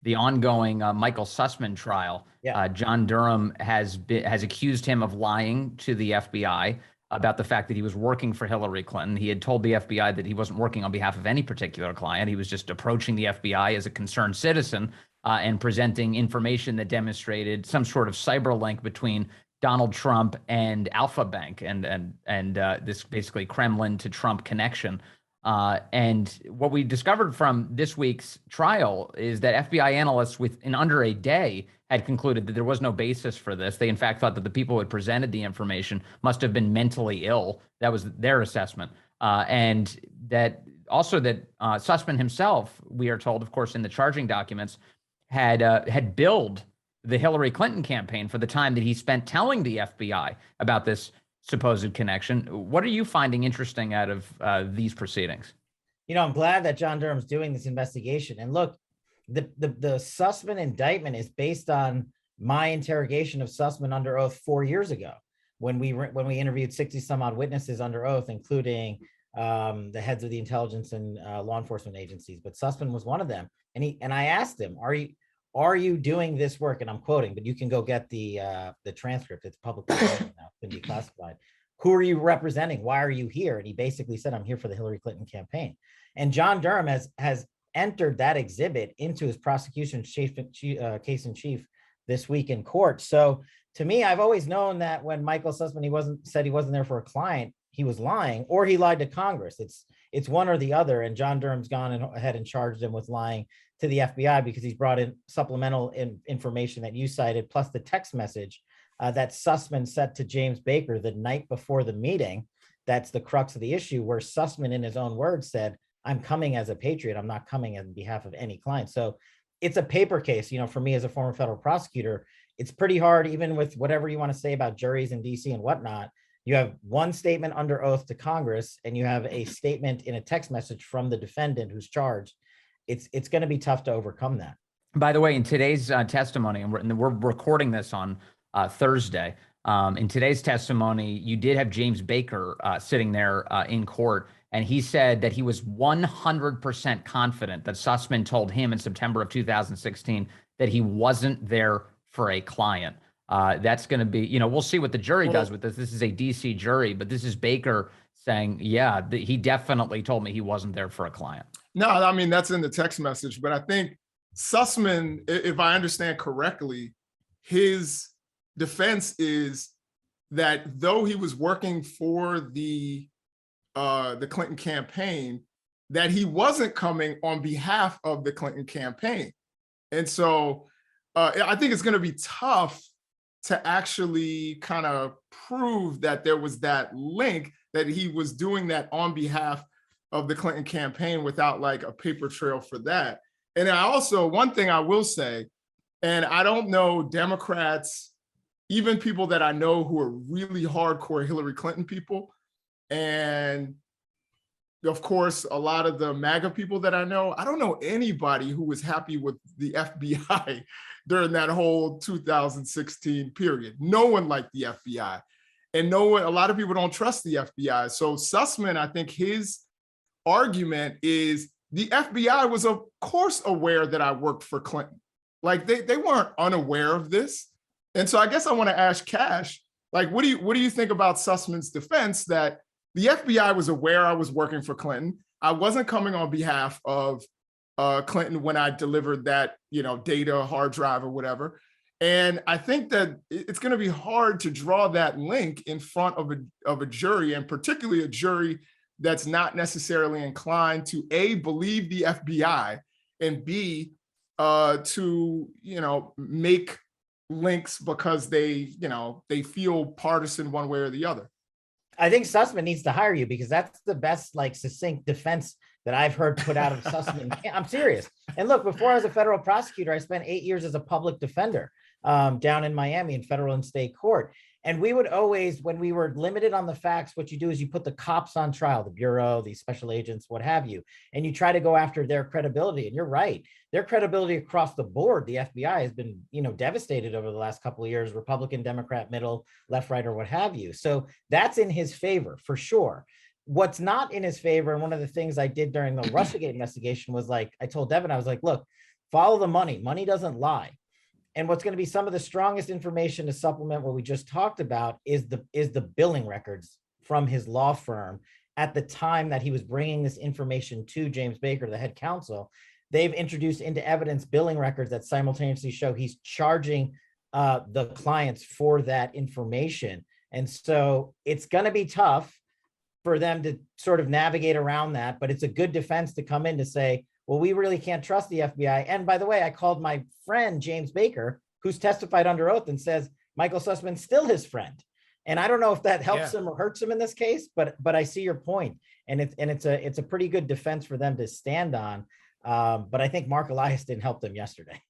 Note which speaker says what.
Speaker 1: the ongoing Michael Sussman trial.
Speaker 2: Yeah.
Speaker 1: John Durham has accused him of lying to the FBI about the fact that he was working for Hillary Clinton. He had told the FBI that he wasn't working on behalf of any particular client. He was just approaching the FBI as a concerned citizen and presenting information that demonstrated some sort of cyber link between Donald Trump and Alpha Bank and this basically Kremlin to Trump connection. And what we discovered from this week's trial is that FBI analysts within under a day had concluded that there was no basis for this. They, in fact, thought that the people who had presented the information must have been mentally ill. That was their assessment. And that also that Sussman himself, we are told, of course, in the charging documents, had billed the Hillary Clinton campaign for the time that he spent telling the FBI about this supposed connection. What are you finding interesting out of these proceedings?
Speaker 2: I'm glad that John Durham's doing this investigation. And look, the Sussman indictment is based on my interrogation of Sussman under oath 4 years ago, when we interviewed 60 some odd witnesses under oath, including the heads of the intelligence and law enforcement agencies. But Sussman was one of them. And I asked him, are you doing this work? And I'm quoting, but you can go get the transcript. It's publicly available now. It's been declassified. Who are you representing? Why are you here? And he basically said, I'm here for the Hillary Clinton campaign. And John Durham has entered that exhibit into his prosecution case in chief this week in court. So to me, I've always known that when Michael Sussman said he wasn't there for a client, he was lying, or he lied to Congress. It's one or the other. And John Durham's gone ahead and charged him with lying to the FBI because he's brought in supplemental information that you cited, plus the text message that Sussman sent to James Baker the night before the meeting. That's the crux of the issue, where Sussman, in his own words, said, I'm coming as a patriot. I'm not coming on behalf of any client. So it's a paper case. For me as a former federal prosecutor, it's pretty hard, even with whatever you want to say about juries in DC and whatnot. You have one statement under oath to Congress, and you have a statement in a text message from the defendant who's charged. It's going to be tough to overcome that.
Speaker 1: By the way, in today's testimony, and we're recording this on Thursday, in today's testimony, you did have James Baker sitting there in court, and he said that he was 100% confident that Sussman told him in September of 2016 that he wasn't there for a client. That's going to be, we'll see what the jury does with this. This is a DC jury, but this is Baker saying, yeah, he definitely told me he wasn't there for a client.
Speaker 3: No, I mean, that's in the text message, but I think Sussman, if I understand correctly, his defense is that though he was working for the Clinton campaign, that he wasn't coming on behalf of the Clinton campaign. And so I think it's going to be tough to actually kind of prove that there was that link, that he was doing that on behalf of the Clinton campaign without like a paper trail for that. And I also, one thing I will say, and I don't know Democrats, even people that I know who are really hardcore Hillary Clinton people, and of course, a lot of the MAGA people that I don't know anybody who was happy with the FBI during that whole 2016 period. No one liked the FBI. And a lot of people don't trust the FBI. So Sussman, I think his argument is the FBI was of course aware that I worked for Clinton. Like they weren't unaware of this. And so I guess I want to ask Kash, like, what do you think about Sussman's defense that the FBI was aware I was working for Clinton? I wasn't coming on behalf of Clinton when I delivered that, data, hard drive or whatever. And I think that it's going to be hard to draw that link in front of a jury, and particularly a jury that's not necessarily inclined to A, believe the FBI, and B, to, make links because they feel partisan one way or the other.
Speaker 2: I think Sussman needs to hire you, because that's the best, succinct defense that I've heard put out of Sussman. I'm serious. And look, before I was a federal prosecutor, I spent 8 years as a public defender down in Miami in federal and state court. And we would always, when we were limited on the facts, what you do is you put the cops on trial, the bureau, the special agents, what have you, and you try to go after their credibility. And you're right, their credibility across the board, the FBI has been, devastated over the last couple of years, Republican, Democrat, middle, left, right, or what have you. So that's in his favor for sure. What's not in his favor, and one of the things I did during the Russiagate investigation was I told Devin, I was like, look, Follow the money. Money doesn't lie. And what's going to be some of the strongest information to supplement what we just talked about is the billing records from his law firm at the time that he was bringing this information to James Baker, the head counsel. They've introduced into evidence billing records that simultaneously show he's charging the clients for that information. And so it's going to be tough for them to sort of navigate around that, but it's a good defense to come in to say, well, we really can't trust the FBI. And by the way, I called my friend, James Baker, who's testified under oath and says Michael Sussman's still his friend. And I don't know if that helps him or hurts him in this case, but I see your point. And it's a pretty good defense for them to stand on. But I think Mark Elias didn't help them yesterday.